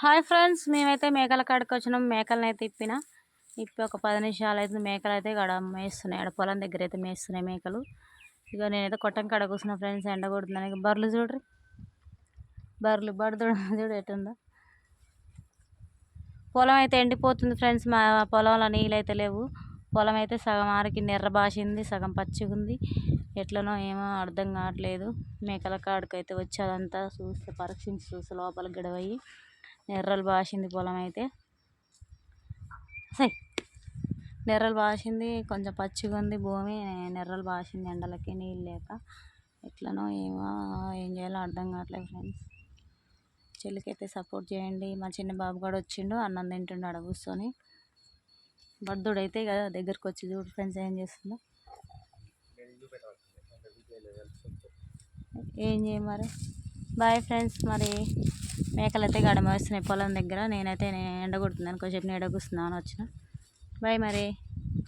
Hi friends, మేమైతే మేకల కాడికి వచ్చినాం. మేకలనైతే ఇప్పి ఒక 10 నిమిషాలు అయితే మేకలు అయితే గడ మేస్తున్నాయి. ఆడ పొలం దగ్గర అయితే మేస్తున్నాయి మేకలు. ఇక నేనైతే కొట్టం కాడ కూర్చున్నా ఫ్రెండ్స్, ఎండ కొడుతుందని. బర్రెలు చూడ్రి, బర్రెలు బర్రె చూడు ఎటుందో. పొలం అయితే ఎండిపోతుంది ఫ్రెండ్స్. మా పొలంలో నీళ్ళు అయితే లేవు. పొలం అయితే సగం ఆరికి నెర్ర బాసింది, సగం పచ్చిగా ఉంది. ఎట్లనో ఏమో అర్థం కావట్లేదు. మేకల కాడికి అయితే వచ్చి అదంతా చూస్తే పరీక్షించి చూస్తే లోపలికి గడవయ్యి నెర్రలు బాసింది పొలం అయితే. సై నెర్రలు బాసింది, కొంచెం పచ్చిగా ఉంది భూమి. నెర్రలు బాసింది ఎండలకి నీళ్ళు లేక. ఎట్లనో ఏమో ఏం చేయాలో అర్థం కావట్లేదు ఫ్రెండ్స్. చెల్లికైతే సపోర్ట్ చేయండి. మా చిన్న బాబు కూడా వచ్చిండు, అన్నం తింటుండు ఆడ కూర్చొని. బర్దుడైతే ఇక దగ్గరకు వచ్చి చూడు ఫ్రెండ్స్ ఏం చేస్తుందో. ఏం చేయ మరి. Boy friends. మరి మేకలు అయితే గడమ వస్తున్నాయి పొలం దగ్గర. నేనైతే ఎండ కొడుతున్నాను, కొంచెంసేపు నీడ కూర్చున్నాను వచ్చిన. బాయ్ మరి.